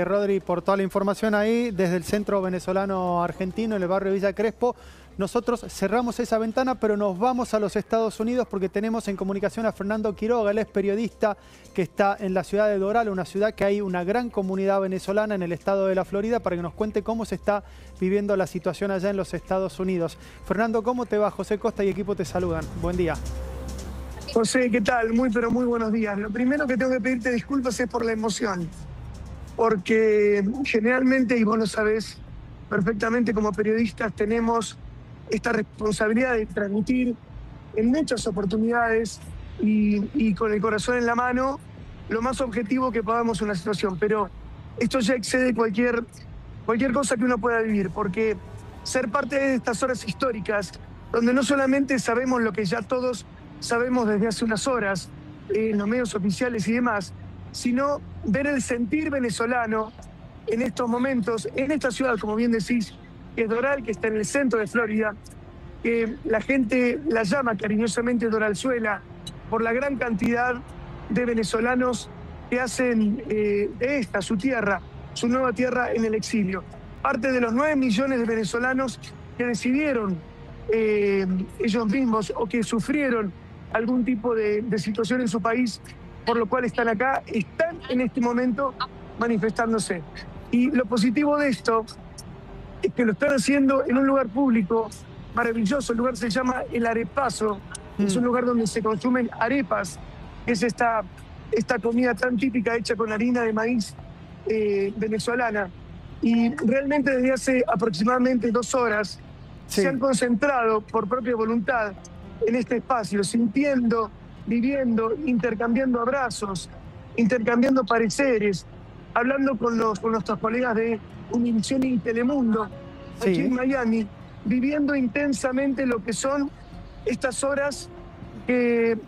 Rodri, por toda la información ahí, desde el Centro Venezolano Argentino, en el barrio Villa Crespo. Nosotros cerramos esa ventana, pero nos vamos a los Estados Unidos porque tenemos en comunicación a Fernando Quiroga. Él es periodista que está en la ciudad de Doral, una ciudad que hay una gran comunidad venezolana en el estado de la Florida, para que nos cuente cómo se está viviendo la situación allá en los Estados Unidos. Fernando, ¿cómo te va? José Costa y equipo te saludan. Buen día. José, ¿qué tal? Muy buenos días. Lo primero que tengo que pedirte disculpas es por la emoción, porque generalmente, y vos lo sabés perfectamente, como periodistas tenemos esta responsabilidad de transmitir en muchas oportunidades y con el corazón en la mano lo más objetivo que podamos una situación, pero esto ya excede cualquier cosa que uno pueda vivir, porque ser parte de estas horas históricas, donde no solamente sabemos lo que ya todos sabemos desde hace unas horas en los medios oficiales y demás, sino ver el sentir venezolano en estos momentos, en esta ciudad, como bien decís, que es Doral, que está en el centro de Florida, que la gente la llama cariñosamente Doralzuela por la gran cantidad de venezolanos que hacen de esta su tierra, su nueva tierra en el exilio. Parte de los 9 millones de venezolanos que decidieron ellos mismos o que sufrieron algún tipo de situación en su país, por lo cual están acá, están en este momento manifestándose. Y lo positivo de esto es que lo están haciendo en un lugar público maravilloso. El lugar se llama El Arepazo. Es un lugar donde se consumen arepas, que es esta comida tan típica hecha con harina de maíz venezolana. Y realmente desde hace aproximadamente 2 horas se han concentrado por propia voluntad en este espacio, sintiendo, viviendo, intercambiando abrazos, intercambiando pareceres, hablando con nuestros colegas de Univisión y Telemundo, aquí en Miami, viviendo intensamente lo que son estas horas que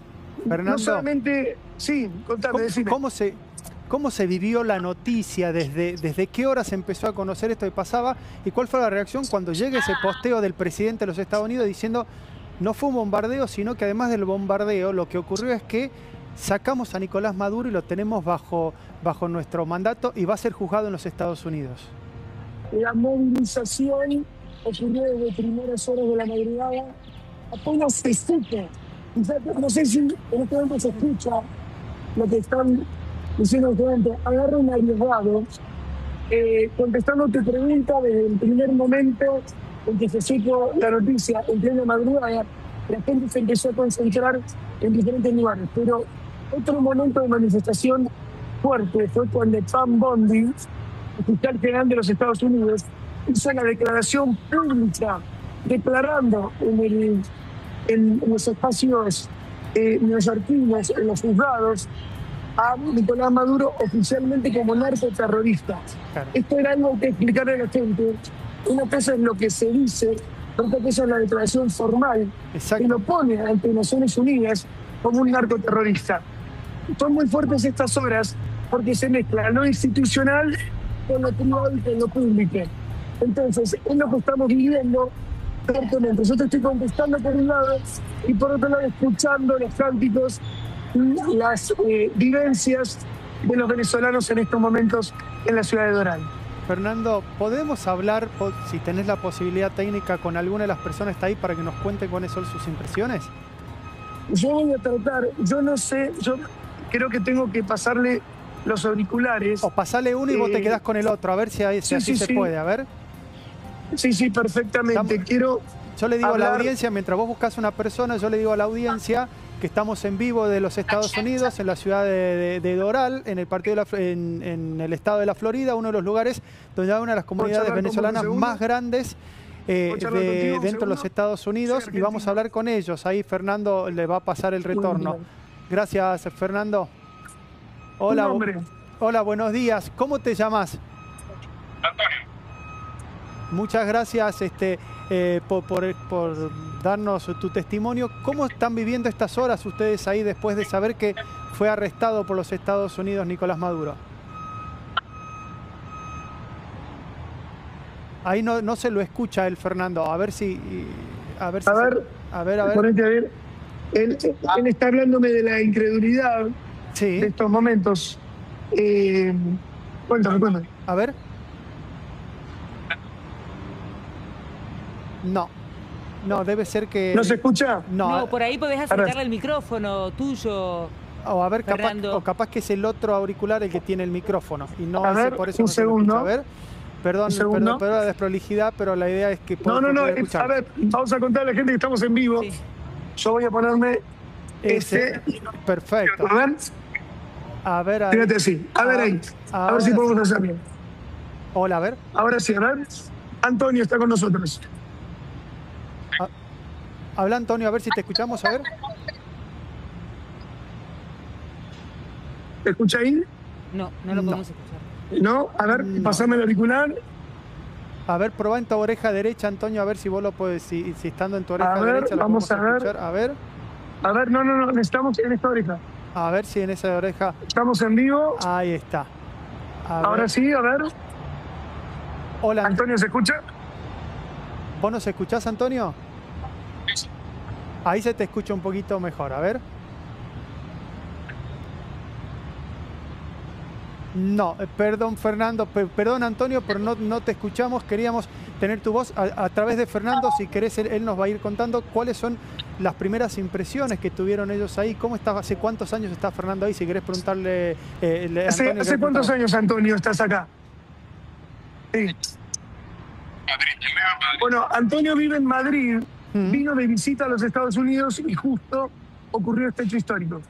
Fernando, no solamente... Sí, contame, decime. ¿Cómo se vivió la noticia? ¿Desde qué hora se empezó a conocer esto que pasaba? ¿Y cuál fue la reacción cuando llega ese posteo del presidente de los Estados Unidos diciendo no fue un bombardeo, sino que además del bombardeo lo que ocurrió es que sacamos a Nicolás Maduro y lo tenemos bajo nuestro mandato y va a ser juzgado en los Estados Unidos? La movilización ocurrió desde primeras horas de la madrugada, apenas se escucha. No sé si en este momento se escucha lo que están diciendo en este momento. Agarra un arriesgado, contestando tu pregunta desde el primer momento en que se supo la noticia, en plena madrugada, la gente se empezó a concentrar en diferentes lugares. Pero otro momento de manifestación fuerte fue cuando Pam Bondi, el fiscal general de los Estados Unidos, hizo la declaración pública declarando en los espacios neoyorquinos, en los juzgados, a Nicolás Maduro oficialmente como narcoterrorista. Claro. Esto era algo que explicarle a la gente. Una cosa es lo que se dice, otra cosa es la declaración formal, que lo pone ante Naciones Unidas como un narcoterrorista. Son muy fuertes estas horas porque se mezcla lo institucional con lo privado y con lo público. Entonces, es lo que estamos viviendo fuertemente. Yo te estoy contestando por un lado y por otro lado escuchando los cánticos y las vivencias de los venezolanos en estos momentos en la ciudad de Doral. Fernando, ¿podemos hablar, si tenés la posibilidad técnica, con alguna de las personas que está ahí para que nos cuente cuáles son sus impresiones? Yo voy a tratar, yo no sé, yo creo que tengo que pasarle los auriculares. O pasale uno y vos te quedás con el otro, a ver si así se puede, a ver. Sí, perfectamente. Yo le digo a la audiencia, mientras vos buscas una persona, yo le digo a la audiencia que estamos en vivo de los Estados Unidos, en la ciudad de Doral, en el estado de la Florida, uno de los lugares donde hay una de las comunidades venezolanas más grandes dentro de los Estados Unidos, y vamos a hablar con ellos. Ahí Fernando le va a pasar el retorno. Gracias, Fernando. Hola, buenos días. ¿Cómo te llamas? Antonio. Muchas gracias por darnos tu testimonio. ¿Cómo están viviendo estas horas ustedes ahí después de saber que fue arrestado por los Estados Unidos Nicolás Maduro? Ahí no se lo escucha él, Fernando. A ver si... A ver. Ponete a ver. Él está hablándome de la incredulidad de estos momentos. Cuéntame. A ver. No. No, debe ser que... ¿No se escucha? No, por ahí podés acercarle el micrófono tuyo. O a ver, capaz que es el otro auricular el que tiene el micrófono. Y no, por eso un segundo. A ver, perdón la desprolijidad, pero la idea es que... No. A ver, vamos a contarle a la gente que estamos en vivo. Sí. Yo voy a ponerme ese. Perfecto. A ver ahí. Fíjate así. A ver ahí. A ver si podemos hacer bien. Hola, a ver. Ahora sí, a ver. Antonio está con nosotros. Habla, Antonio, a ver si te escuchamos, a ver. ¿Te escucha ahí? No lo podemos escuchar. ¿No? A ver, pasame el auricular. A ver, probá en tu oreja derecha, Antonio, a ver si vos lo puedes, si estando en tu oreja derecha lo vamos podemos escuchar. A ver. A ver, no, necesitamos en esta oreja. A ver si en esa oreja... Estamos en vivo. Ahí está. Ahora sí, a ver. Hola. ¿Antonio se escucha? ¿Vos nos escuchás, Antonio? Ahí se te escucha un poquito mejor, a ver. No, perdón Fernando, perdón Antonio, pero no te escuchamos, queríamos tener tu voz a través de Fernando, si querés él nos va a ir contando cuáles son las primeras impresiones que tuvieron ellos ahí, cómo está, hace cuántos años está Fernando ahí, si querés preguntarle... ¿Hace cuántos años, Antonio, estás acá? Sí. Bueno, Antonio vive en Madrid, vino de visita a los Estados Unidos y justo ocurrió este hecho histórico.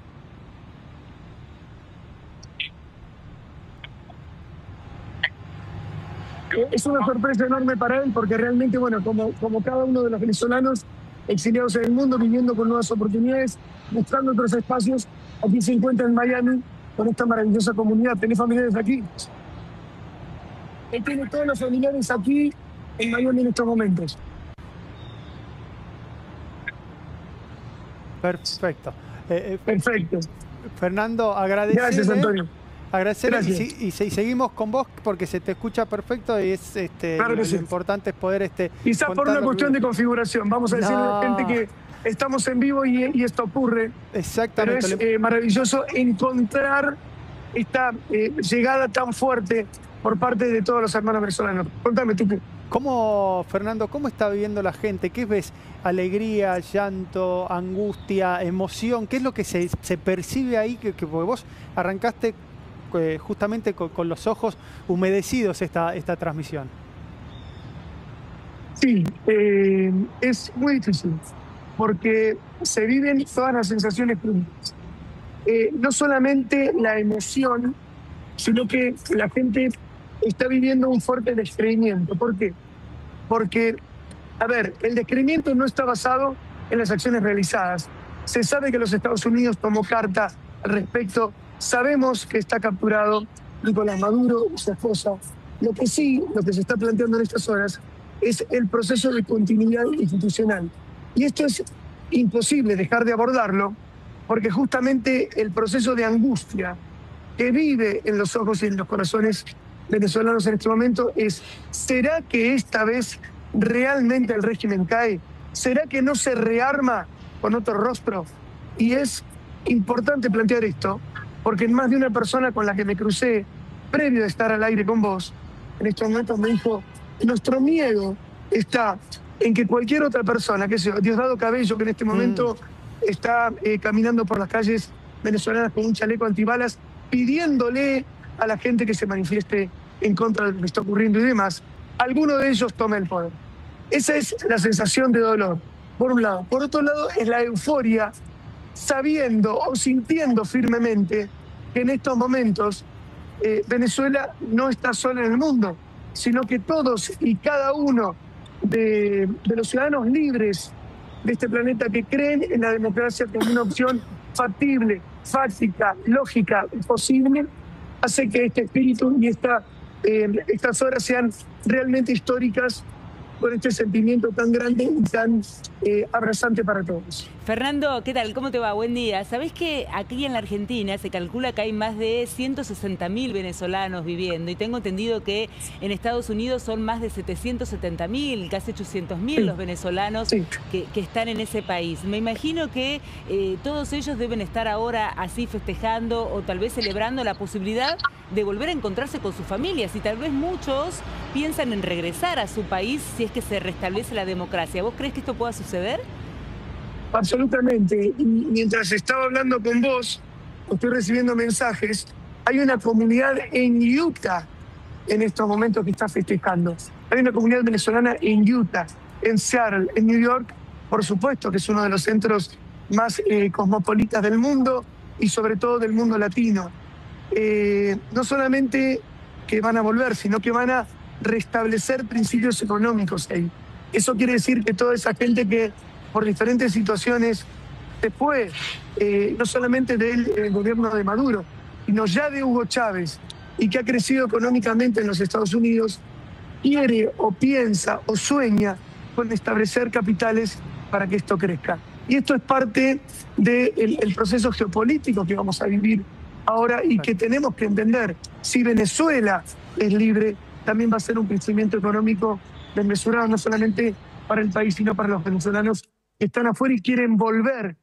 Es una sorpresa enorme para él porque realmente, bueno, como cada uno de los venezolanos exiliados en el mundo, viviendo con nuevas oportunidades, buscando otros espacios, aquí se encuentra en Miami con esta maravillosa comunidad. ¿Tenés familiares aquí? Él tiene todos los familiares aquí en Miami en estos momentos. Perfecto. Perfecto. Fernando, agradecer. Gracias, Antonio. Agradecer y seguimos con vos porque se te escucha perfecto y es claro que lo importante es poder quizás por una cuestión de configuración. Vamos a decirle a la gente que estamos en vivo y esto ocurre. Exactamente. Pero es maravilloso encontrar esta llegada tan fuerte por parte de todos los hermanos venezolanos. Contame tú. Fernando, ¿cómo está viviendo la gente? ¿Qué ves? ¿Alegría, llanto, angustia, emoción? ¿Qué es lo que se percibe ahí? Porque vos arrancaste justamente con los ojos humedecidos esta transmisión. Sí, es muy difícil, porque se viven todas las sensaciones juntas. No solamente la emoción, sino que la gente está viviendo un fuerte descreimiento. ¿Por qué? Porque, a ver, el descreimiento no está basado en las acciones realizadas. Se sabe que los Estados Unidos tomó carta al respecto. Sabemos que está capturado Nicolás Maduro y su esposa. Lo que se está planteando en estas horas es el proceso de continuidad institucional. Y esto es imposible dejar de abordarlo porque justamente el proceso de angustia que vive en los ojos y en los corazones venezolanos en este momento es: ¿será que esta vez realmente el régimen cae? ¿Será que no se rearma con otro rostro? Y es importante plantear esto porque más de una persona con la que me crucé previo a estar al aire con vos, en estos momentos me dijo: nuestro miedo está en que cualquier otra persona, que sea Diosdado Cabello, que en este momento está caminando por las calles venezolanas con un chaleco antibalas, pidiéndole a la gente que se manifieste en contra de lo que está ocurriendo y demás, alguno de ellos tome el poder. Esa es la sensación de dolor, por un lado. Por otro lado, es la euforia, sabiendo o sintiendo firmemente que en estos momentos Venezuela no está sola en el mundo, sino que todos y cada uno de los ciudadanos libres de este planeta que creen en la democracia como una opción factible, fáctica, lógica, posible, hace que este espíritu y estas horas sean realmente históricas con este sentimiento tan grande y tan abrazante para todos. Fernando, ¿qué tal? ¿Cómo te va? Buen día. ¿Sabés que aquí en la Argentina se calcula que hay más de 160.000 venezolanos viviendo? Y tengo entendido que en Estados Unidos son más de 770.000, casi 800.000 los venezolanos que están en ese país. Me imagino que todos ellos deben estar ahora así festejando o tal vez celebrando la posibilidad de volver a encontrarse con sus familias. Y tal vez muchos piensan en regresar a su país si es que se restablece la democracia. ¿Vos crees que esto pueda suceder? Absolutamente. Y mientras estaba hablando con vos, estoy recibiendo mensajes. Hay una comunidad en Utah en estos momentos que está festejando. Hay una comunidad venezolana en Utah, en Seattle, en New York, por supuesto, que es uno de los centros más cosmopolitas del mundo y sobre todo del mundo latino. No solamente que van a volver, sino que van a restablecer principios económicos ahí. Eso quiere decir que toda esa gente que por diferentes situaciones se fue, no solamente del gobierno de Maduro, sino ya de Hugo Chávez, y que ha crecido económicamente en los Estados Unidos, quiere o piensa o sueña con establecer capitales para que esto crezca. Y esto es parte del proceso geopolítico que vamos a vivir ahora y que tenemos que entender. Si Venezuela es libre, también va a ser un crecimiento económico desmesurado, no solamente para el país, sino para los venezolanos que están afuera y quieren volver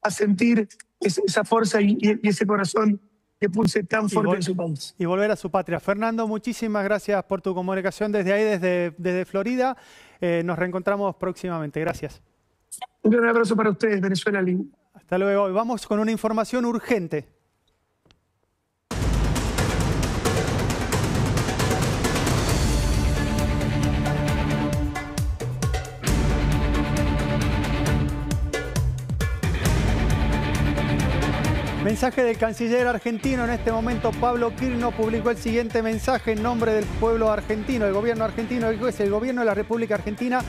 a sentir esa fuerza y ese corazón que pulse tan fuerte en su país. Y volver a su patria. Fernando, muchísimas gracias por tu comunicación desde ahí, desde Florida. Nos reencontramos próximamente. Gracias. Un gran abrazo para ustedes, Venezuela libre. Hasta luego. Y vamos con una información urgente. Mensaje del canciller argentino. En este momento, Pablo Quirno publicó el siguiente mensaje en nombre del pueblo argentino, el gobierno argentino. El gobierno de la República Argentina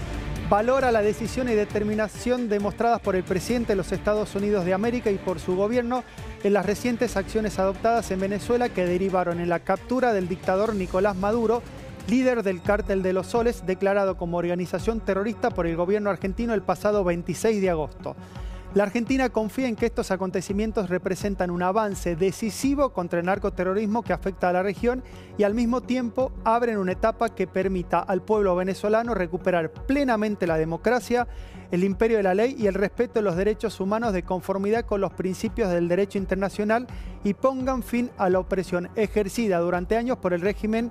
valora la decisión y determinación demostradas por el presidente de los Estados Unidos de América y por su gobierno en las recientes acciones adoptadas en Venezuela que derivaron en la captura del dictador Nicolás Maduro, líder del Cártel de los Soles, declarado como organización terrorista por el gobierno argentino el pasado 26 de agosto. La Argentina confía en que estos acontecimientos representan un avance decisivo contra el narcoterrorismo que afecta a la región y al mismo tiempo abren una etapa que permita al pueblo venezolano recuperar plenamente la democracia, el imperio de la ley y el respeto de los derechos humanos de conformidad con los principios del derecho internacional y pongan fin a la opresión ejercida durante años por el régimen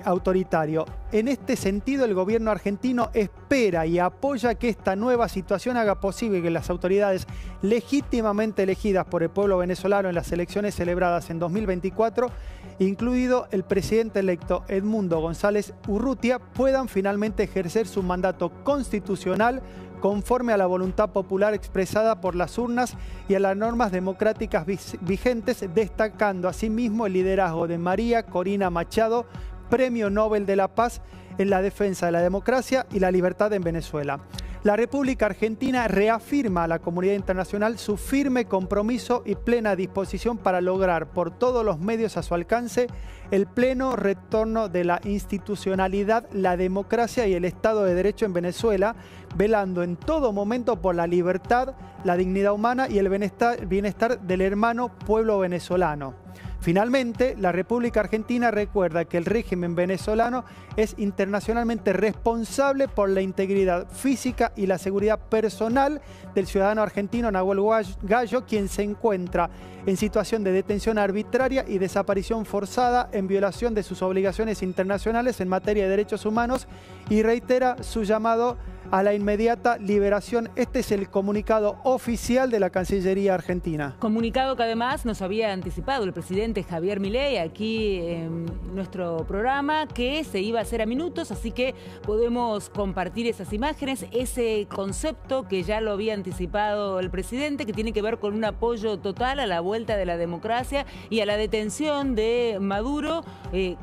autoritario. En este sentido, el gobierno argentino espera y apoya que esta nueva situación haga posible que las autoridades legítimamente elegidas por el pueblo venezolano en las elecciones celebradas en 2024, incluido el presidente electo Edmundo González Urrutia, puedan finalmente ejercer su mandato constitucional conforme a la voluntad popular expresada por las urnas y a las normas democráticas vigentes, destacando asimismo el liderazgo de María Corina Machado, Premio Nobel de la Paz en la defensa de la democracia y la libertad en Venezuela. La República Argentina reafirma a la comunidad internacional su firme compromiso y plena disposición para lograr por todos los medios a su alcance el pleno retorno de la institucionalidad, la democracia y el Estado de Derecho en Venezuela, velando en todo momento por la libertad, la dignidad humana y el bienestar del hermano pueblo venezolano. Finalmente, la República Argentina recuerda que el régimen venezolano es internacionalmente responsable por la integridad física y la seguridad personal del ciudadano argentino Nahuel Gallo, quien se encuentra en situación de detención arbitraria y desaparición forzada en violación de sus obligaciones internacionales en materia de derechos humanos y reitera su llamado a la inmediata liberación. Este es el comunicado oficial de la Cancillería Argentina. Comunicado que además nos había anticipado el presidente Javier Milei aquí en nuestro programa, que se iba a hacer a minutos, así que podemos compartir esas imágenes, ese concepto que ya lo había anticipado el presidente, que tiene que ver con un apoyo total a la vuelta de la democracia y a la detención de Maduro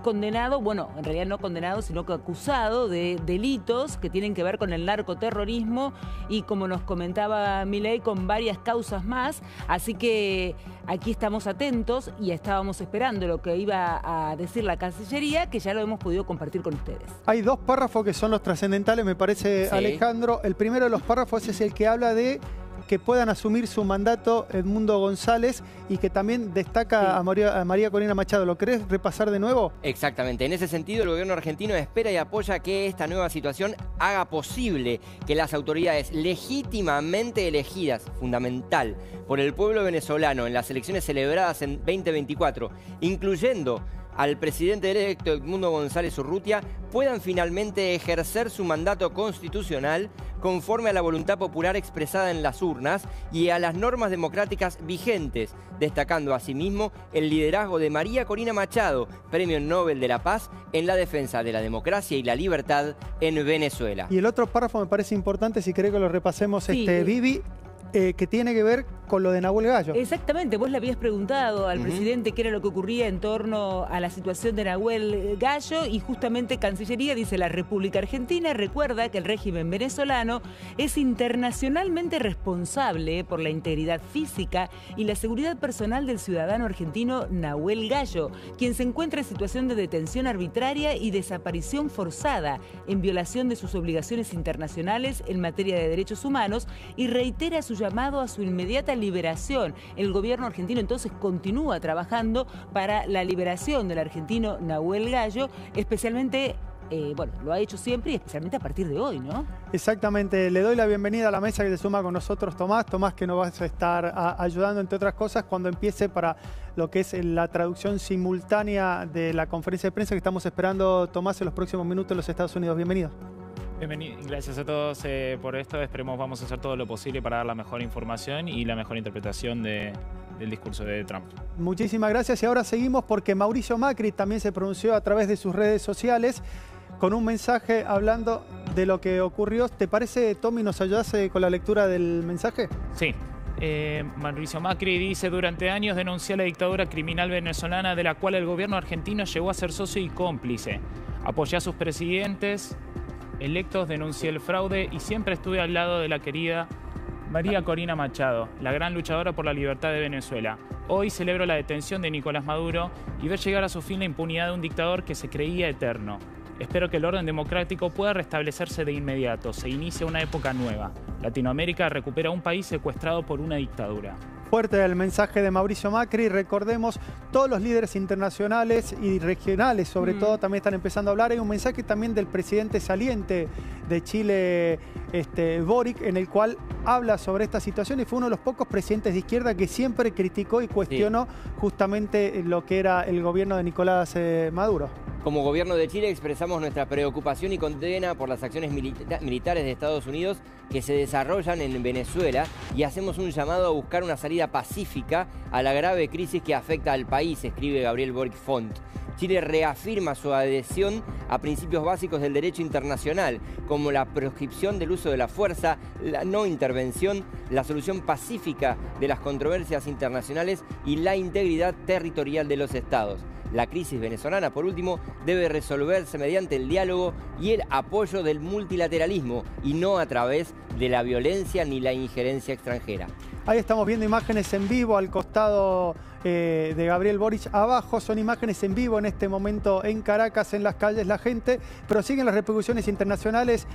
condenado, bueno, en realidad no condenado, sino que acusado de delitos que tienen que ver con el narcoterrorismo y, como nos comentaba Milei, con varias causas más. Así que aquí estamos atentos y estábamos esperando lo que iba a decir la Cancillería, que ya lo hemos podido compartir con ustedes. Hay dos párrafos que son los trascendentales, me parece, sí, Alejandro. El primero de los párrafos es el que habla de que puedan asumir su mandato Edmundo González y que también destaca a María Corina Machado. ¿Lo querés repasar de nuevo? Exactamente. En ese sentido, el gobierno argentino espera y apoya que esta nueva situación haga posible que las autoridades legítimamente elegidas, fundamental, por el pueblo venezolano en las elecciones celebradas en 2024, incluyendo al presidente electo Edmundo González Urrutia, puedan finalmente ejercer su mandato constitucional conforme a la voluntad popular expresada en las urnas y a las normas democráticas vigentes, destacando asimismo el liderazgo de María Corina Machado, Premio Nobel de la Paz, en la defensa de la democracia y la libertad en Venezuela. Y el otro párrafo me parece importante, si querés que lo repasemos, Vivi, que tiene que ver con lo de Nahuel Gallo. Exactamente, vos le habías preguntado al presidente qué era lo que ocurría en torno a la situación de Nahuel Gallo y justamente Cancillería dice: la República Argentina recuerda que el régimen venezolano es internacionalmente responsable por la integridad física y la seguridad personal del ciudadano argentino Nahuel Gallo, quien se encuentra en situación de detención arbitraria y desaparición forzada en violación de sus obligaciones internacionales en materia de derechos humanos, y reitera su llamado a su inmediata liberación. El gobierno argentino entonces continúa trabajando para la liberación del argentino Nahuel Gallo, especialmente, bueno, lo ha hecho siempre y especialmente a partir de hoy, ¿no? Exactamente. Le doy la bienvenida a la mesa que se suma con nosotros Tomás, que nos vas a estar ayudando, entre otras cosas, cuando empiece para lo que es la traducción simultánea de la conferencia de prensa que estamos esperando, Tomás, en los próximos minutos en los Estados Unidos. Bienvenido. Gracias a todos por esto. Esperemos vamos a hacer todo lo posible para dar la mejor información y la mejor interpretación del discurso de Trump. Muchísimas gracias. Y ahora seguimos porque Mauricio Macri también se pronunció a través de sus redes sociales con un mensaje hablando de lo que ocurrió. ¿Te parece, Tommy, nos ayudas con la lectura del mensaje? Sí. Mauricio Macri dice: durante años denuncié la dictadura criminal venezolana de la cual el gobierno argentino llegó a ser socio y cómplice. Apoyé a sus presidentes electos, denuncié el fraude y siempre estuve al lado de la querida María Corina Machado, la gran luchadora por la libertad de Venezuela. Hoy celebro la detención de Nicolás Maduro y ver llegar a su fin la impunidad de un dictador que se creía eterno. Espero que el orden democrático pueda restablecerse de inmediato. Se inicia una época nueva. Latinoamérica recupera un país secuestrado por una dictadura. Fuerte el mensaje de Mauricio Macri. Recordemos, todos los líderes internacionales y regionales, sobre todo, también están empezando a hablar. Hay un mensaje también del presidente saliente de Chile, Boric, en el cual habla sobre esta situación y fue uno de los pocos presidentes de izquierda que siempre criticó y cuestionó justamente lo que era el gobierno de Nicolás Maduro. Como gobierno de Chile expresamos nuestra preocupación y condena por las acciones militares de Estados Unidos que se desarrollan en Venezuela y hacemos un llamado a buscar una salida pacífica a la grave crisis que afecta al país, escribe Gabriel Boric Font. Chile reafirma su adhesión a principios básicos del derecho internacional, como la proscripción del uso de la fuerza, la no intervención, la solución pacífica de las controversias internacionales y la integridad territorial de los estados. La crisis venezolana, por último, debe resolverse mediante el diálogo y el apoyo del multilateralismo y no a través de la violencia ni la injerencia extranjera. Ahí estamos viendo imágenes en vivo al costado de Gabriel Boric. Abajo son imágenes en vivo en este momento en Caracas, en las calles, la gente. Pero siguen las repercusiones internacionales.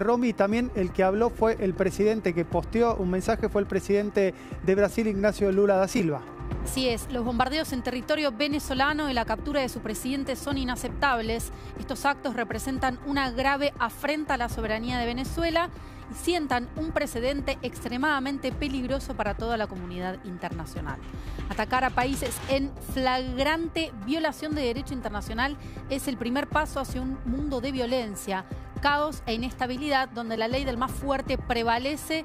Romy, también el que habló fue el presidente que posteó un mensaje, fue el presidente de Brasil, Ignacio Lula da Silva. Así es, los bombardeos en territorio venezolano y la captura de su presidente son inaceptables. Estos actos representan una grave afrenta a la soberanía de Venezuela y sientan un precedente extremadamente peligroso para toda la comunidad internacional. Atacar a países en flagrante violación de derecho internacional es el primer paso hacia un mundo de violencia, caos e inestabilidad donde la ley del más fuerte prevalece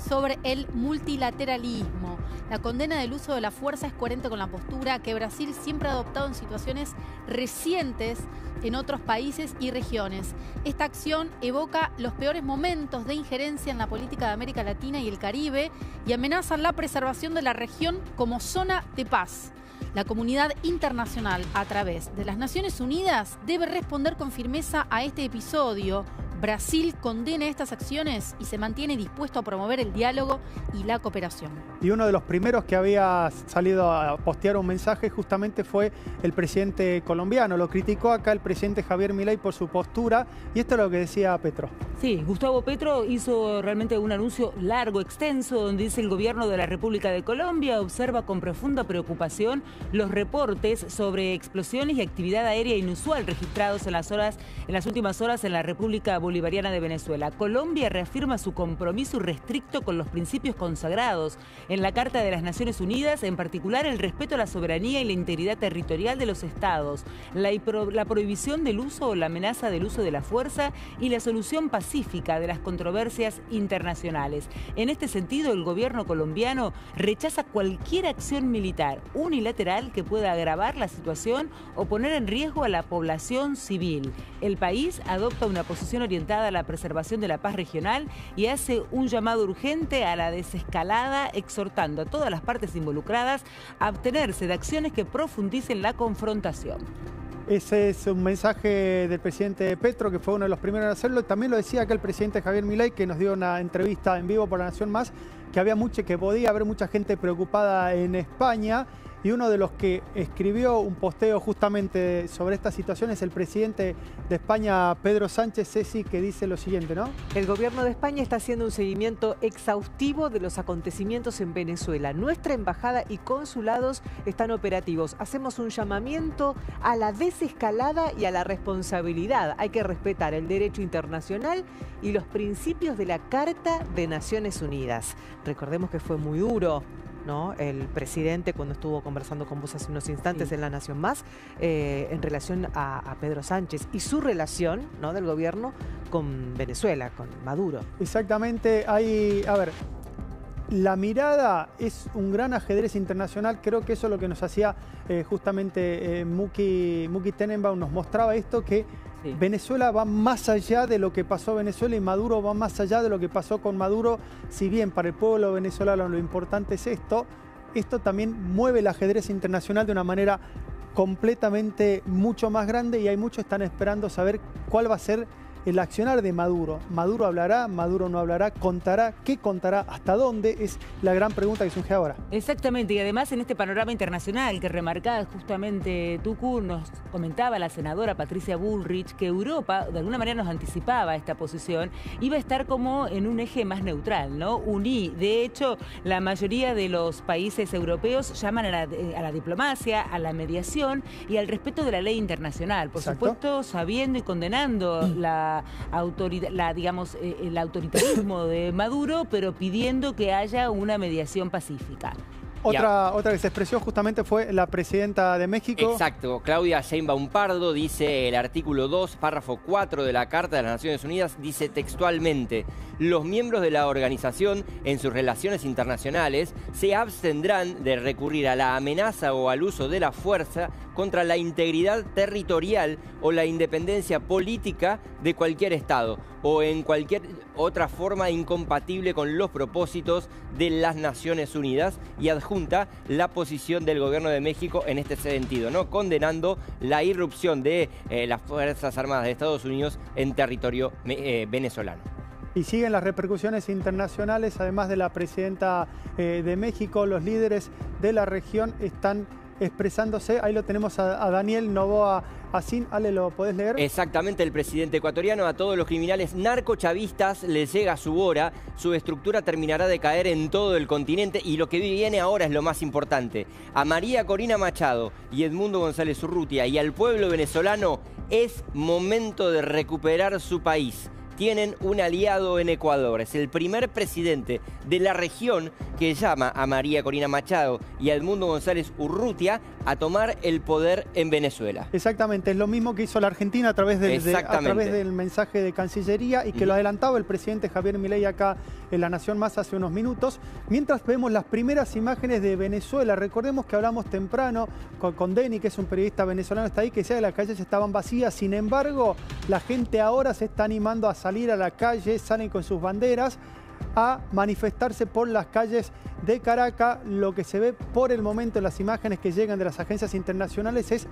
sobre el multilateralismo. La condena del uso de la fuerza es coherente con la postura que Brasil siempre ha adoptado en situaciones recientes en otros países y regiones. Esta acción evoca los peores momentos de injerencia en la política de América Latina y el Caribe y amenaza la preservación de la región como zona de paz. La comunidad internacional, a través de las Naciones Unidas, debe responder con firmeza a este episodio. Brasil condena estas acciones y se mantiene dispuesto a promover el diálogo y la cooperación. Y uno de los primeros que había salido a postear un mensaje justamente fue el presidente colombiano. Lo criticó acá el presidente Javier Milei por su postura y esto es lo que decía Petro. Sí, Gustavo Petro hizo realmente un anuncio largo, extenso, donde dice: el gobierno de la República de Colombia observa con profunda preocupación los reportes sobre explosiones y actividad aérea inusual registrados en las últimas horas en la República Bolivariana de Venezuela. Colombia reafirma su compromiso irrestricto con los principios consagrados en la Carta de las Naciones Unidas, en particular el respeto a la soberanía y la integridad territorial de los estados, la prohibición del uso o la amenaza del uso de la fuerza y la solución pacífica de las controversias internacionales. En este sentido, el gobierno colombiano rechaza cualquier acción militar unilateral que pueda agravar la situación o poner en riesgo a la población civil. El país adopta una posición orientada a la preservación de la paz regional y hace un llamado urgente a la desescalada, exhortando a todas las partes involucradas a abstenerse de acciones que profundicen la confrontación. Ese es un mensaje del presidente Petro, que fue uno de los primeros en hacerlo. También lo decía acá el presidente Javier Milei, que nos dio una entrevista en vivo por La Nación Más, que podía haber mucha gente preocupada en España. Y uno de los que escribió un posteo justamente sobre esta situación es el presidente de España, Pedro Sánchez, Ceci, que dice lo siguiente, ¿no? El gobierno de España está haciendo un seguimiento exhaustivo de los acontecimientos en Venezuela. Nuestra embajada y consulados están operativos. Hacemos un llamamiento a la desescalada y a la responsabilidad. Hay que respetar el derecho internacional y los principios de la Carta de Naciones Unidas. Recordemos que fue muy duro, ¿no?, el presidente cuando estuvo conversando con vos hace unos instantes en La Nación Más en relación a Pedro Sánchez y su relación, ¿no?, del gobierno con Venezuela, con Maduro. Exactamente. La mirada es un gran ajedrez internacional. Creo que eso es lo que nos hacía justamente Muki Tenenbaum, nos mostraba esto, que sí, Venezuela va más allá de lo que pasó Venezuela y Maduro va más allá de lo que pasó con Maduro. Si bien para el pueblo venezolano lo importante es esto también mueve el ajedrez internacional de una manera completamente mucho más grande y hay muchos que están esperando saber cuál va a ser el accionar de Maduro. ¿Maduro hablará? ¿Maduro no hablará? ¿Contará? ¿Qué contará? ¿Hasta dónde? Es la gran pregunta que surge ahora. Exactamente, y además en este panorama internacional que remarcaba justamente Tucu, nos comentaba la senadora Patricia Bullrich que Europa de alguna manera nos anticipaba esta posición, iba a estar como en un eje más neutral, ¿no? De hecho, la mayoría de los países europeos llaman a la diplomacia, a la mediación y al respeto de la ley internacional. Por supuesto, sabiendo y condenando el autoritarismo de Maduro, pero pidiendo que haya una mediación pacífica. Otra que se expresó justamente fue la presidenta de México. Exacto, Claudia Sheinbaum Pardo, dice el artículo 2, párrafo 4 de la Carta de las Naciones Unidas, dice textualmente: los miembros de la organización en sus relaciones internacionales se abstendrán de recurrir a la amenaza o al uso de la fuerza contra la integridad territorial o la independencia política de cualquier Estado o en cualquier otra forma incompatible con los propósitos de las Naciones Unidas, y adjunta la posición del gobierno de México en este sentido, ¿no?, condenando la irrupción de las Fuerzas Armadas de Estados Unidos en territorio venezolano. Y siguen las repercusiones internacionales, además de la presidenta de México, los líderes de la región están expresándose. Ahí lo tenemos a Daniel Noboa Asín. Ale, ¿lo podés leer? Exactamente, el presidente ecuatoriano: a todos los criminales narcochavistas les llega su hora, su estructura terminará de caer en todo el continente y lo que viene ahora es lo más importante. A María Corina Machado y Edmundo González Urrutia y al pueblo venezolano es momento de recuperar su país. Tienen un aliado en Ecuador. Es el primer presidente de la región que llama a María Corina Machado y a Edmundo González Urrutia a tomar el poder en Venezuela. Exactamente, es lo mismo que hizo la Argentina a través del mensaje de Cancillería y que lo adelantaba el presidente Javier Milei acá en La Nación Más hace unos minutos. Mientras vemos las primeras imágenes de Venezuela, recordemos que hablamos temprano con Denny, que es un periodista venezolano, está ahí, que decía que las calles estaban vacías. Sin embargo, la gente ahora se está animando a salir a la calle, salen con sus banderas. a manifestarse por las calles de Caracas. Lo que se ve por el momento en las imágenes que llegan de las agencias internacionales es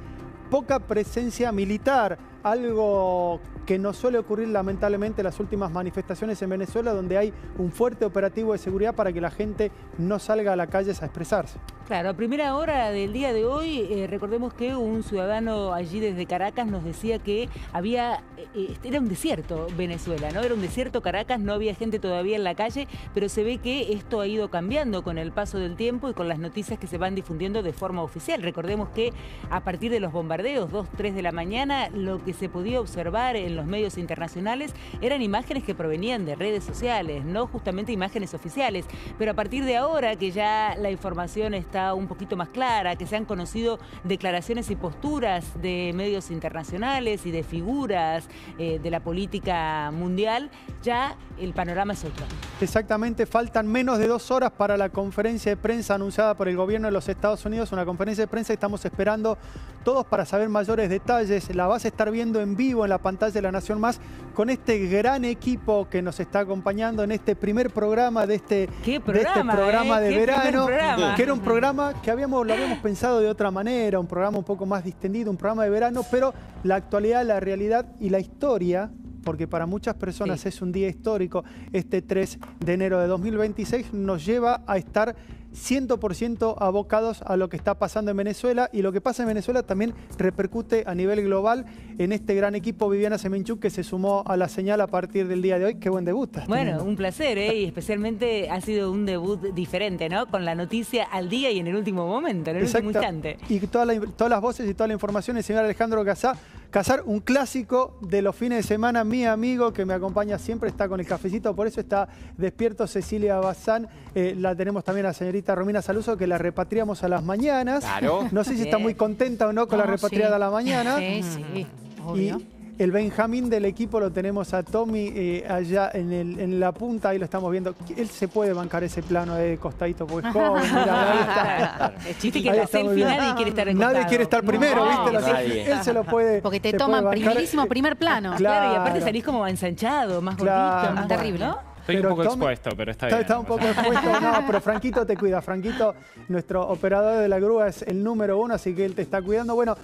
poca presencia militar, algo que no suele ocurrir lamentablemente en las últimas manifestaciones en Venezuela, donde hay un fuerte operativo de seguridad para que la gente no salga a las calles a expresarse. Claro, a primera hora del día de hoy, recordemos que un ciudadano allí desde Caracas nos decía que era un desierto Venezuela, ¿no? Era un desierto Caracas, no había gente todavía en la calle, pero se ve que esto ha ido cambiando con el paso del tiempo y con las noticias que se van difundiendo de forma oficial. Recordemos que a partir de los bombardeos, 2, 3 de la mañana, lo que se podía observar en los medios internacionales eran imágenes que provenían de redes sociales, no justamente imágenes oficiales. Pero a partir de ahora, que ya la información está un poquito más clara, que se han conocido declaraciones y posturas de medios internacionales y de figuras de la política mundial, ya el panorama es otro. Exactamente, faltan menos de 2 horas para la conferencia de prensa anunciada por el gobierno de los Estados Unidos, una conferencia de prensa que estamos esperando todos para saber mayores detalles. La vas a estar viendo en vivo en la pantalla de La Nación Más con este gran equipo que nos está acompañando en este primer programa de este programa de verano, que era un programa que lo habíamos pensado de otra manera, un programa un poco más distendido, un programa de verano, pero la actualidad, la realidad y la historia, porque para muchas personas es un día histórico, este 3 de enero de 2026, nos lleva a estar 100% abocados a lo que está pasando en Venezuela, y lo que pasa en Venezuela también repercute a nivel global en este gran equipo. Viviana Semenchuk, que se sumó a la señal a partir del día de hoy. Qué buen debut. Bueno, un placer, y especialmente ha sido un debut diferente, ¿no? Con la noticia al día y en el último momento, en el último instante. Y todas las voces y toda la información, el señor Alejandro Casar, un clásico de los fines de semana, mi amigo que me acompaña siempre, está con el cafecito, por eso está despierto Cecilia Bazán. La tenemos también a la señorita Romina Saluso, que la repatriamos a las mañanas. Claro. No sé si está muy contenta o no con la repatriada a la mañana. Sí, obvio. Y el Benjamín del equipo lo tenemos a Tommy allá en la punta, ahí lo estamos viendo. Él se puede bancar ese plano de costadito porque es joven. Mira, ahí está. Chiste que en la selfie nadie quiere estar en costado. Nadie quiere estar primero, ¿viste? Él se lo puede. Porque te toman primerísimo primer plano. Claro, y aparte salís como ensanchado, más gordito, más terrible, ¿no? Estoy un poco expuesto, pero está bien. Está un poco expuesto, no, pero Franquito te cuida. Franquito, nuestro operador de la grúa, es el número 1, así que él te está cuidando. Bueno,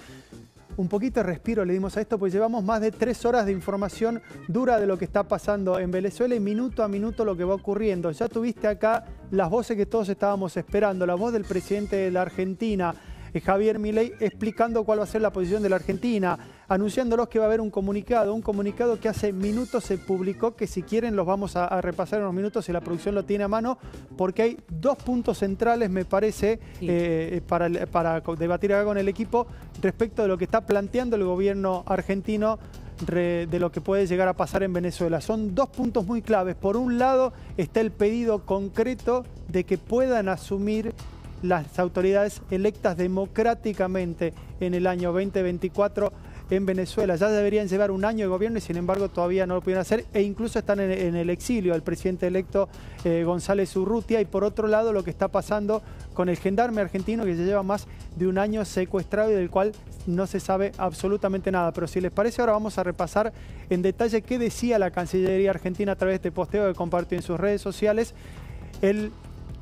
un poquito de respiro le dimos a esto, pues llevamos más de 3 horas de información dura de lo que está pasando en Venezuela y minuto a minuto lo que va ocurriendo. Ya tuviste acá las voces que todos estábamos esperando, la voz del presidente de la Argentina, Javier Milei, explicando cuál va a ser la posición de la Argentina, anunciándolos que va a haber un comunicado que hace minutos se publicó, que si quieren los vamos a repasar en unos minutos si la producción lo tiene a mano, porque hay 2 puntos centrales, me parece, para debatir acá con el equipo respecto de lo que está planteando el gobierno argentino de lo que puede llegar a pasar en Venezuela. Son 2 puntos muy claves. Por un lado está el pedido concreto de que puedan asumir las autoridades electas democráticamente en el año 2024 en Venezuela. Ya deberían llevar un año de gobierno y sin embargo todavía no lo pudieron hacer, e incluso están en el exilio el presidente electo González Urrutia. Y por otro lado lo que está pasando con el gendarme argentino, que ya lleva más de un año secuestrado y del cual no se sabe absolutamente nada. Pero si les parece, ahora vamos a repasar en detalle qué decía la Cancillería Argentina a través de este posteo que compartió en sus redes sociales el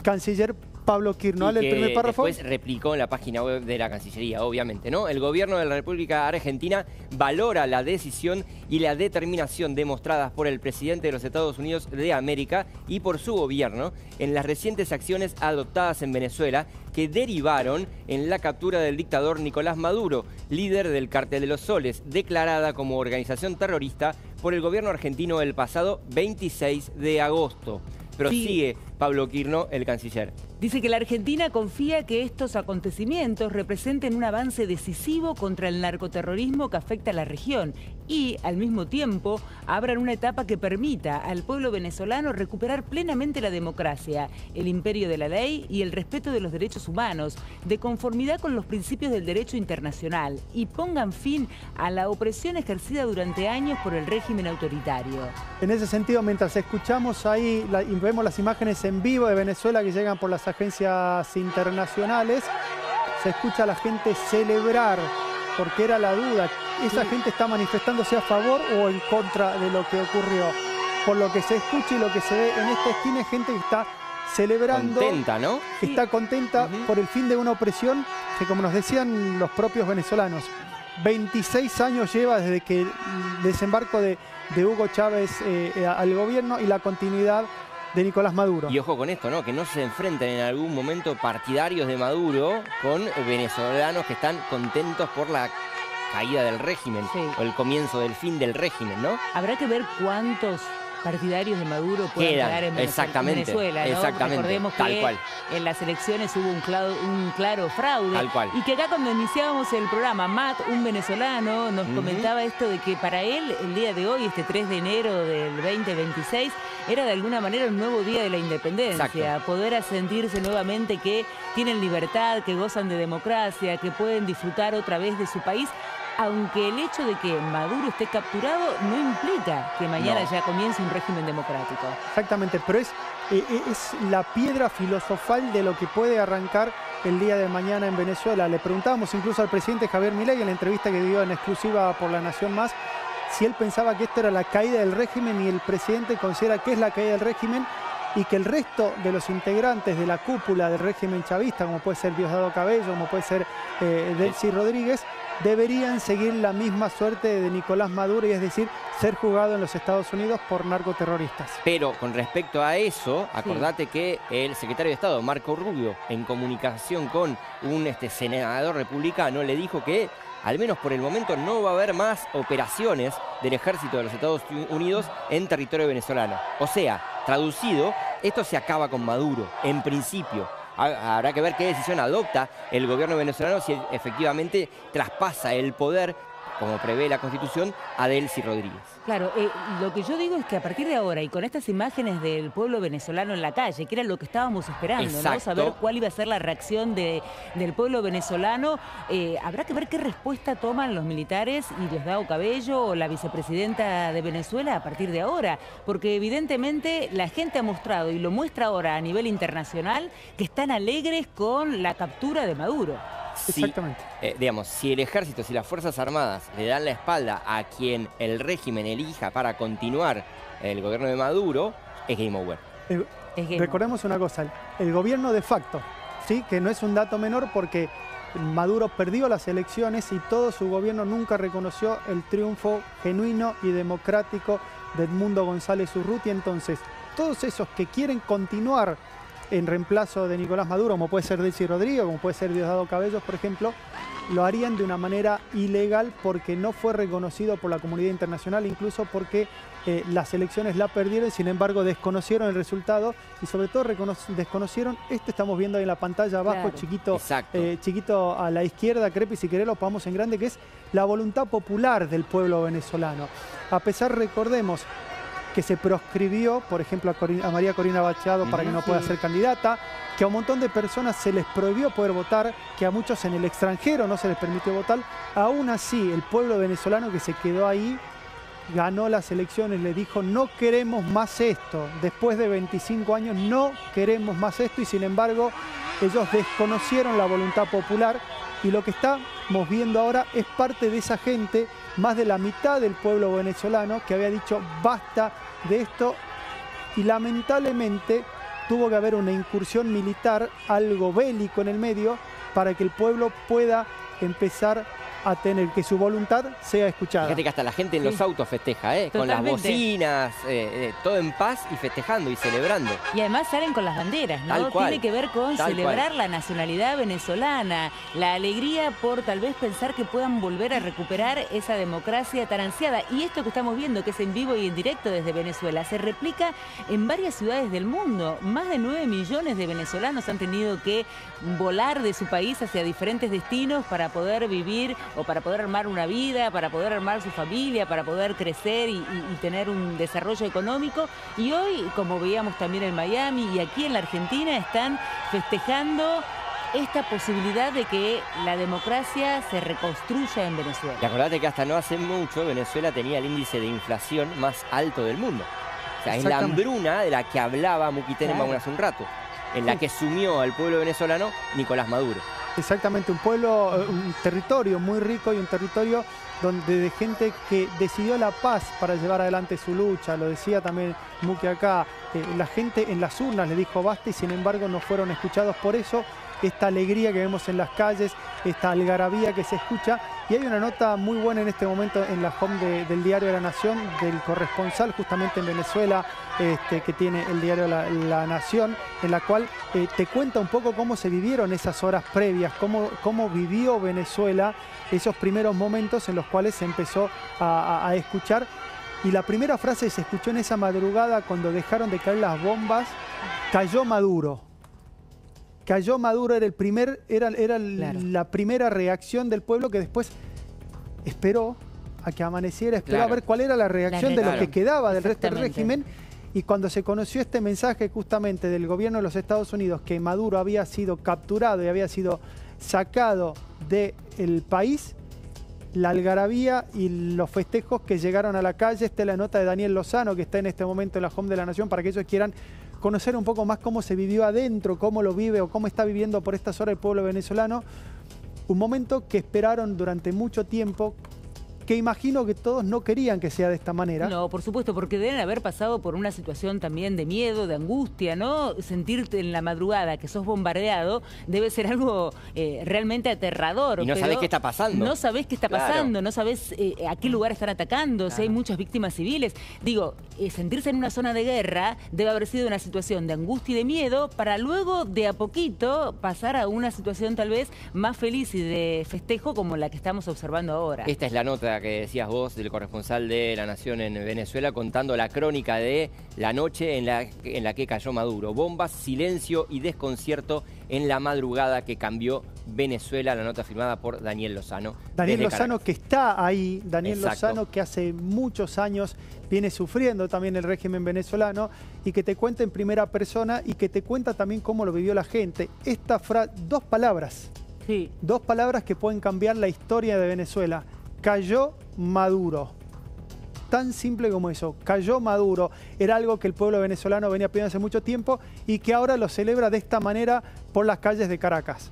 canciller Pablo Quirno. El primer párrafo. Después replicó en la página web de la Cancillería, obviamente, ¿no? El gobierno de la República Argentina valora la decisión y la determinación demostradas por el presidente de los Estados Unidos de América y por su gobierno en las recientes acciones adoptadas en Venezuela que derivaron en la captura del dictador Nicolás Maduro, líder del Cártel de los Soles, declarada como organización terrorista por el gobierno argentino el pasado 26 de agosto. Prosigue Pablo Quirno, el canciller. Dice que la Argentina confía que estos acontecimientos representen un avance decisivo contra el narcoterrorismo que afecta a la región y, al mismo tiempo, abran una etapa que permita al pueblo venezolano recuperar plenamente la democracia, el imperio de la ley y el respeto de los derechos humanos, de conformidad con los principios del derecho internacional, y pongan fin a la opresión ejercida durante años por el régimen autoritario. En ese sentido, mientras escuchamos ahí y vemos las imágenes en vivo de Venezuela que llegan por las agencias internacionales, se escucha a la gente celebrar, porque era la duda. ¿Esa gente está manifestándose a favor o en contra de lo que ocurrió? por lo que se escucha y lo que se ve en esta esquina, es gente que está celebrando. Contenta, ¿no? Está contenta por el fin de una opresión que, como nos decían los propios venezolanos, 26 años lleva desde que el desembarco de Hugo Chávez al gobierno y la continuidad de Nicolás Maduro. Y ojo con esto, ¿no? Que no se enfrenten en algún momento partidarios de Maduro con venezolanos que están contentos por la caída del régimen, o el comienzo del fin del régimen, ¿no? Habrá que ver cuántos partidarios de Maduro pueden quedar en Venezuela, ¿no? Exactamente, Recordemos que en las elecciones hubo un claro fraude. Tal cual. Y que acá cuando iniciábamos el programa, Matt, un venezolano, nos comentaba esto de que para él el día de hoy, este 3 de enero del 2026, era de alguna manera un nuevo día de la independencia. Exacto. Poder sentirse nuevamente que tienen libertad, que gozan de democracia, que pueden disfrutar otra vez de su país. Aunque el hecho de que Maduro esté capturado no implica que mañana ya comience un régimen democrático. Exactamente, pero es la piedra filosofal de lo que puede arrancar el día de mañana en Venezuela. Le preguntábamos incluso al presidente Javier Milei en la entrevista que dio en exclusiva por La Nación Más si él pensaba que esto era la caída del régimen, y el presidente considera que es la caída del régimen y que el resto de los integrantes de la cúpula del régimen chavista, como puede ser Diosdado Cabello, como puede ser Delcy Rodríguez, deberían seguir la misma suerte de Nicolás Maduro, y es decir, ser juzgado en los Estados Unidos por narcoterroristas. Pero con respecto a eso, acordate que el secretario de Estado, Marco Rubio, en comunicación con un senador republicano, le dijo que al menos por el momento no va a haber más operaciones del ejército de los Estados Unidos en territorio venezolano. O sea, traducido, esto se acaba con Maduro, en principio. Habrá que ver qué decisión adopta el gobierno venezolano, si efectivamente traspasa el poder, como prevé la Constitución, a Delcy Rodríguez. Claro, lo que yo digo es que a partir de ahora y con estas imágenes del pueblo venezolano en la calle, que era lo que estábamos esperando, ¿no? Saber cuál iba a ser la reacción del pueblo venezolano, habrá que ver qué respuesta toman los militares y Diosdado Cabello o la vicepresidenta de Venezuela a partir de ahora, porque evidentemente la gente ha mostrado y lo muestra ahora a nivel internacional que están alegres con la captura de Maduro. Exactamente. Digamos, si el ejército, si las Fuerzas Armadas le dan la espalda a quien el régimen elija para continuar el gobierno de Maduro, es game over. Recordemos una cosa, el gobierno de facto, ¿sí? Que no es un dato menor, porque Maduro perdió las elecciones y todo su gobierno nunca reconoció el triunfo genuino y democrático de Edmundo González Urrutia. Entonces, todos esos que quieren continuar en reemplazo de Nicolás Maduro, como puede ser Delcy Rodríguez, como puede ser Diosdado Cabello, por ejemplo, lo harían de una manera ilegal porque no fue reconocido por la comunidad internacional, incluso porque las elecciones la perdieron, sin embargo desconocieron el resultado y sobre todo desconocieron, estamos viendo ahí en la pantalla abajo, chiquito a la izquierda, Crepi, si querés lo pongamos en grande, que es la voluntad popular del pueblo venezolano. A pesar, recordemos, que se proscribió, por ejemplo, a María Corina Machado para que no pueda ser candidata, que a un montón de personas se les prohibió poder votar, que a muchos en el extranjero no se les permitió votar. Aún así, el pueblo venezolano que se quedó ahí, ganó las elecciones, le dijo: no queremos más esto. Después de 25 años no queremos más esto, y sin embargo ellos desconocieron la voluntad popular, y lo que estamos viendo ahora es parte de esa gente, más de la mitad del pueblo venezolano, que había dicho basta de esto, y lamentablemente tuvo que haber una incursión militar, algo bélico en el medio, para que el pueblo pueda empezar a tener que su voluntad sea escuchada. Fíjate que hasta la gente en los autos festeja, con las bocinas, todo en paz y festejando y celebrando. Y además salen con las banderas, ¿no? Tiene que ver con celebrar la nacionalidad venezolana, la alegría por tal vez pensar que puedan volver a recuperar esa democracia tan ansiada. Y esto que estamos viendo, que es en vivo y en directo desde Venezuela, se replica en varias ciudades del mundo. Más de 9 millones de venezolanos han tenido que volar de su país hacia diferentes destinos para poder vivir o para poder armar una vida, para poder armar su familia, para poder crecer y tener un desarrollo económico. Y hoy, como veíamos también en Miami y aquí en la Argentina, están festejando esta posibilidad de que la democracia se reconstruya en Venezuela. Y acordate que hasta no hace mucho Venezuela tenía el índice de inflación más alto del mundo. O sea, es la hambruna de la que hablaba Muki Tenenbaum hace un rato, en la que sumió al pueblo venezolano Nicolás Maduro. Exactamente, un pueblo, un territorio muy rico y un territorio donde de gente que decidió la paz para llevar adelante su lucha. Lo decía también Muki acá, la gente en las urnas le dijo basta y sin embargo no fueron escuchados. Por eso esta alegría que vemos en las calles, esta algarabía que se escucha. Y hay una nota muy buena en este momento en la home del diario La Nación, del corresponsal justamente en Venezuela, que tiene el diario La Nación, en la cual te cuenta un poco cómo se vivieron esas horas previas, cómo vivió Venezuela esos primeros momentos en los cuales se empezó a escuchar. Y la primera frase que se escuchó en esa madrugada cuando dejaron de caer las bombas: cayó Maduro. Cayó Maduro, era Claro. la primera reacción del pueblo, que después esperó a que amaneciera, esperó Claro. a ver cuál era la reacción de lo que quedaba del resto del Exactamente. régimen. Y cuando se conoció este mensaje justamente del gobierno de los Estados Unidos, que Maduro había sido capturado y había sido sacado del país, la algarabía y los festejos que llegaron a la calle. Esta es la nota de Daniel Lozano, que está en este momento en la home de La Nación, para que ellos quieran conocer un poco más cómo se vivió adentro, cómo lo vive o cómo está viviendo por estas horas el pueblo venezolano. Un momento que esperaron durante mucho tiempo, que imagino que todos no querían que sea de esta manera. No, por supuesto, porque deben haber pasado por una situación también de miedo, de angustia, ¿no? Sentirte en la madrugada que sos bombardeado debe ser algo realmente aterrador. Y no pero sabés qué está pasando. No sabés qué está Claro. pasando, no sabés a qué lugar están atacando, si hay muchas víctimas civiles. Digo, sentirse en una zona de guerra debe haber sido una situación de angustia y de miedo, para luego de a poquito pasar a una situación tal vez más feliz y de festejo como la que estamos observando ahora. Esta es la nota que decías vos del corresponsal de La Nación en Venezuela, contando la crónica de la noche en la que cayó Maduro. Bombas, silencio y desconcierto en la madrugada que cambió Venezuela. La nota firmada por Daniel Lozano. Daniel desde Lozano, Caracas. que está ahí, Daniel Exacto. Lozano, que hace muchos años viene sufriendo también el régimen venezolano, y que te cuenta en primera persona y que te cuenta también cómo lo vivió la gente. Dos palabras que pueden cambiar la historia de Venezuela: cayó Maduro. Tan simple como eso, cayó Maduro. Era algo que el pueblo venezolano venía pidiendo hace mucho tiempo y que ahora lo celebra de esta manera por las calles de Caracas.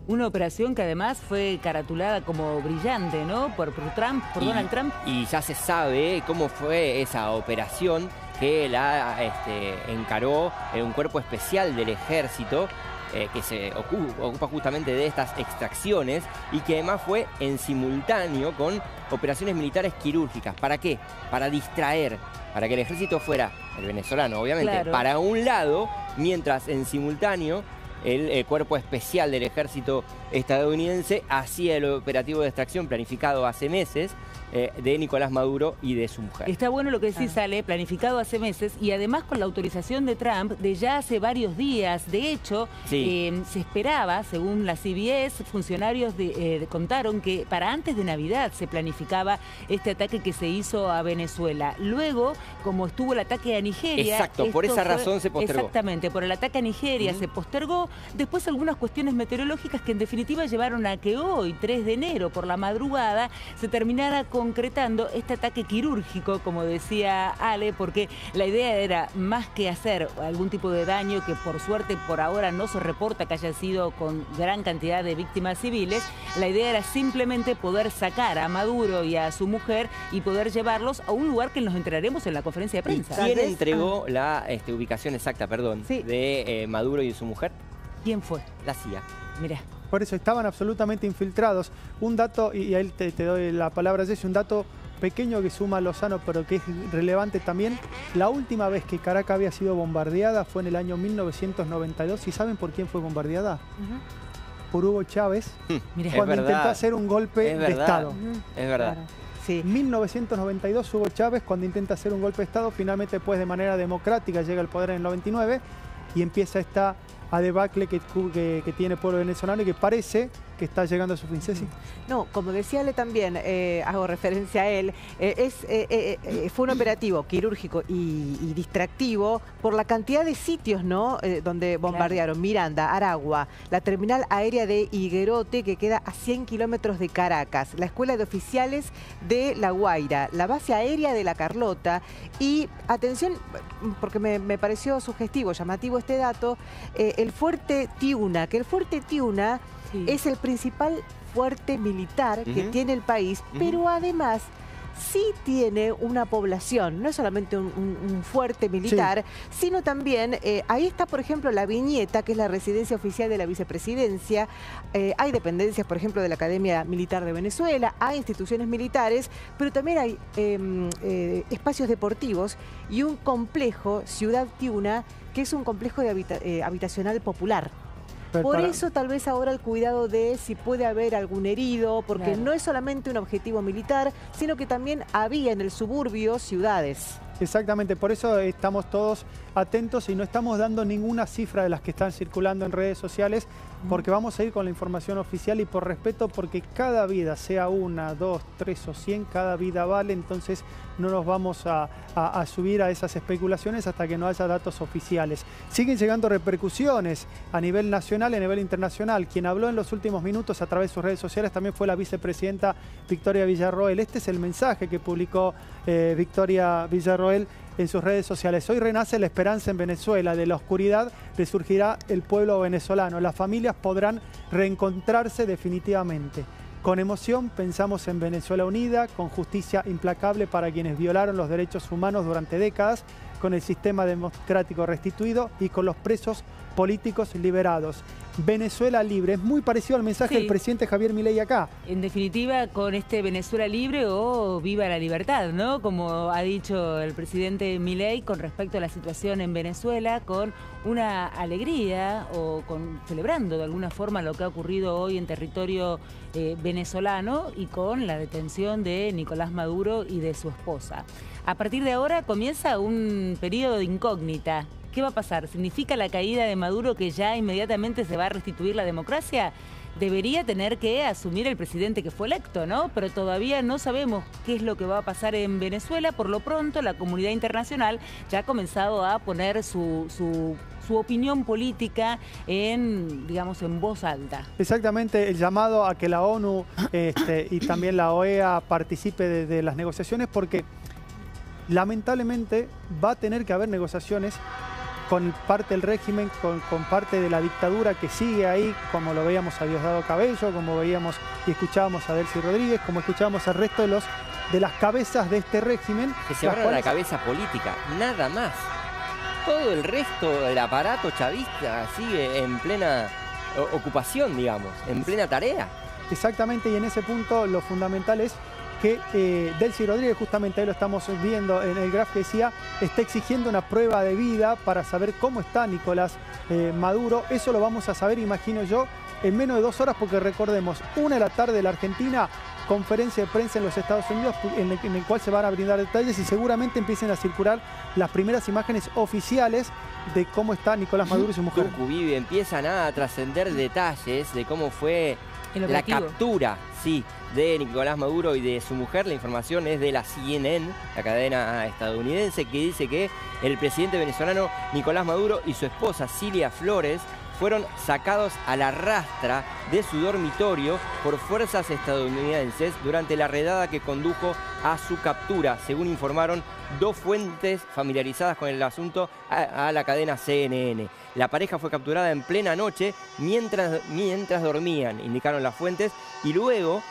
Una operación que además fue caratulada como brillante, ¿no? Por Trump, por Donald Trump. Y ya se sabe cómo fue esa operación, que la encaró un cuerpo especial del ejército que se ocupa justamente de estas extracciones, y que además fue en simultáneo con operaciones militares quirúrgicas. ¿Para qué? Para distraer, para que el ejército fuera, el venezolano obviamente, Claro, para un lado, mientras en simultáneo el cuerpo especial del ejército estadounidense hacía el operativo de extracción planificado hace meses de Nicolás Maduro y de su mujer. Está bueno lo que decís, Ale, planificado hace meses y además con la autorización de Trump de ya hace varios días. De hecho, Sí. se esperaba, según la CBS, funcionarios contaron que para antes de Navidad se planificaba este ataque que se hizo a Venezuela. Luego, como estuvo el ataque a Nigeria... Exacto, por esto esa razón se postergó. Exactamente, por el ataque a Nigeria se postergó. Después algunas cuestiones meteorológicas que en definitiva llevaron a que hoy, 3 de enero, por la madrugada, se terminara concretando este ataque quirúrgico, como decía Ale, porque la idea era más que hacer algún tipo de daño, que por suerte por ahora no se reporta que haya sido con gran cantidad de víctimas civiles. La idea era simplemente poder sacar a Maduro y a su mujer y poder llevarlos a un lugar que nos enteraremos en la conferencia de ¿Y prensa. quién ¿Sabes? entregó la ubicación exacta, Sí. de Maduro y de su mujer? ¿Quién fue? La CIA. Mirá. Por eso estaban absolutamente infiltrados. Un dato, y ahí te doy la palabra, Jessy, un dato pequeño que suma Lozano, pero que es relevante también. La última vez que Caracas había sido bombardeada fue en el año 1992. ¿Y saben por quién fue bombardeada? Por Hugo Chávez, Mirá. Es cuando verdad. intentó hacer un golpe Es de verdad. Estado. Es verdad. Claro. Sí. 1992, Hugo Chávez, cuando intenta hacer un golpe de Estado, finalmente después de manera democrática llega al poder en el 99 y empieza esta debacle que tiene el pueblo venezolano, y que parece que está llegando a su fin. Ceci. No, como decía Ale también, hago referencia a él, fue un operativo quirúrgico y distractivo por la cantidad de sitios, ¿no? Donde bombardearon. Claro. Miranda, Aragua, la terminal aérea de Higuerote, que queda a 100 kilómetros de Caracas, la Escuela de Oficiales de La Guaira, la base aérea de La Carlota y, atención, porque me pareció sugestivo, llamativo este dato, el Fuerte Tiuna, que el Fuerte Tiuna es el principal fuerte militar que tiene el país, pero además sí tiene una población, no es solamente un fuerte militar, sino también, ahí está por ejemplo la Viñeta, que es la residencia oficial de la vicepresidencia, hay dependencias por ejemplo de la Academia Militar de Venezuela, hay instituciones militares, pero también hay espacios deportivos y un complejo, Ciudad Tiuna, que es un complejo de habitacional popular. Por eso tal vez ahora el cuidado de si puede haber algún herido, porque no es solamente un objetivo militar, sino que también había en el suburbio ciudades. Exactamente, por eso estamos todos atentos y no estamos dando ninguna cifra de las que están circulando en redes sociales, porque vamos a ir con la información oficial y por respeto, porque cada vida, sea 1, 2, 3 o 100, cada vida vale, entonces no nos vamos a subir a esas especulaciones hasta que no haya datos oficiales. Siguen llegando repercusiones a nivel nacional y a nivel internacional. Quien habló en los últimos minutos a través de sus redes sociales también fue la vicepresidenta Victoria Villarroel. Este es el mensaje que publicó Victoria Villarroel en sus redes sociales. Hoy renace la esperanza en Venezuela. De la oscuridad resurgirá el pueblo venezolano. Las familias podrán reencontrarse definitivamente. Con emoción pensamos en Venezuela unida, con justicia implacable para quienes violaron los derechos humanos durante décadas, con el sistema democrático restituido y con los presos políticos liberados. Venezuela libre, es muy parecido al mensaje del presidente Javier Milei acá. En definitiva, con este Venezuela libre o viva la libertad, ¿no? Como ha dicho el presidente Milei con respecto a la situación en Venezuela, con una alegría o celebrando de alguna forma lo que ha ocurrido hoy en territorio venezolano y con la detención de Nicolás Maduro y de su esposa. A partir de ahora comienza un periodo de incógnita. ¿Qué va a pasar? ¿Significa la caída de Maduro que ya inmediatamente se va a restituir la democracia? Debería tener que asumir el presidente que fue electo, ¿no? Pero todavía no sabemos qué es lo que va a pasar en Venezuela. Por lo pronto, la comunidad internacional ya ha comenzado a poner su opinión política en, digamos, en voz alta. Exactamente, el llamado a que la ONU y también la OEA participe de las negociaciones, porque lamentablemente va a tener que haber negociaciones con parte del régimen, con parte de la dictadura que sigue ahí, como lo veíamos a Diosdado Cabello, como veíamos y escuchábamos a Delcy Rodríguez, como escuchábamos al resto de las cabezas de este régimen. Que se van a la cabeza política, nada más. Todo el resto del aparato chavista sigue en plena ocupación, digamos, en plena tarea. Exactamente, y en ese punto lo fundamental es que Delcy Rodríguez, justamente ahí lo estamos viendo en el graf que decía, está exigiendo una prueba de vida para saber cómo está Nicolás Maduro. Eso lo vamos a saber, imagino yo, en menos de 2 horas, porque recordemos, 1 de la tarde de la Argentina, conferencia de prensa en los Estados Unidos, en el cual se van a brindar detalles y seguramente empiecen a circular las primeras imágenes oficiales de cómo está Nicolás Maduro y su mujer. Vive, empiezan a trascender detalles de cómo fue la captura, de Nicolás Maduro y de su mujer. La información es de la CNN, la cadena estadounidense, que dice que el presidente venezolano Nicolás Maduro y su esposa Cilia Flores fueron sacados a la rastra de su dormitorio por fuerzas estadounidenses durante la redada que condujo a su captura, según informaron 2 fuentes familiarizadas con el asunto a la cadena CNN. La pareja fue capturada en plena noche mientras dormían, indicaron las fuentes, y luego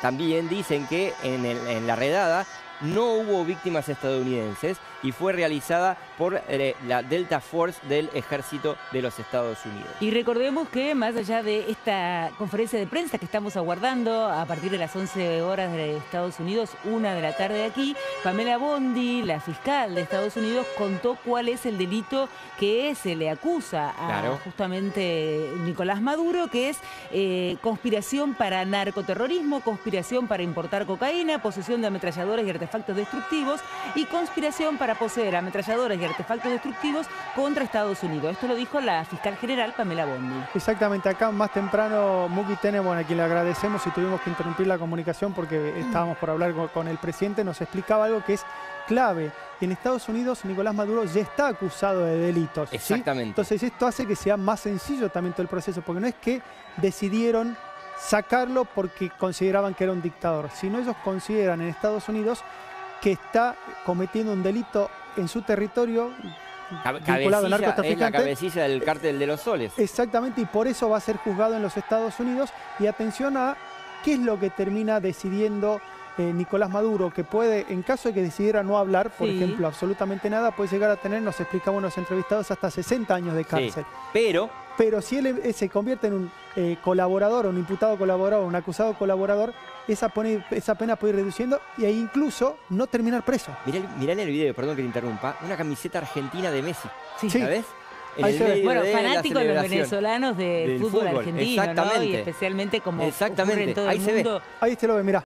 también dicen que en la redada no hubo víctimas estadounidenses y fue realizada por la Delta Force del Ejército de los Estados Unidos. Y recordemos que más allá de esta conferencia de prensa que estamos aguardando a partir de las 11 horas de Estados Unidos, 1 de la tarde de aquí, Pamela Bondi, la fiscal de Estados Unidos, contó cuál es el delito que se le acusa a justamente Nicolás Maduro, que es conspiración para narcoterrorismo, conspiración para importar cocaína, posesión de ametralladoras y artefactos artefactos destructivos y conspiración para poseer ametralladoras y artefactos destructivos contra Estados Unidos. Esto lo dijo la fiscal general Pamela Bondi. Exactamente, acá más temprano Muki Tene, bueno, a quien le agradecemos y tuvimos que interrumpir la comunicación porque estábamos por hablar con el presidente, nos explicaba algo que es clave. En Estados Unidos Nicolás Maduro ya está acusado de delitos. ¿sí? Exactamente. Entonces esto hace que sea más sencillo también todo el proceso, porque no es que decidieron sacarlo porque consideraban que era un dictador, sino ellos consideran en Estados Unidos que está cometiendo un delito en su territorio vinculado al narcotraficante. Es la cabecilla del cártel de los soles. Exactamente, y por eso va a ser juzgado en los Estados Unidos. Y atención a qué es lo que termina decidiendo Nicolás Maduro, que puede, en caso de que decidiera no hablar, por ejemplo, absolutamente nada, puede llegar a tener, nos explicamos los entrevistados, hasta 60 años de cárcel. Sí, pero si él se convierte en un colaborador, un imputado colaborador, un acusado colaborador, esa pena puede ir reduciendo e incluso no terminar preso. Mirá en el video, perdón que te interrumpa, una camiseta argentina de Messi. Sí. ¿Sabés? Bueno, fanáticos los venezolanos del fútbol argentino, ¿no? Y especialmente como ocurre en todo el mundo. Ahí se lo ve, mirá.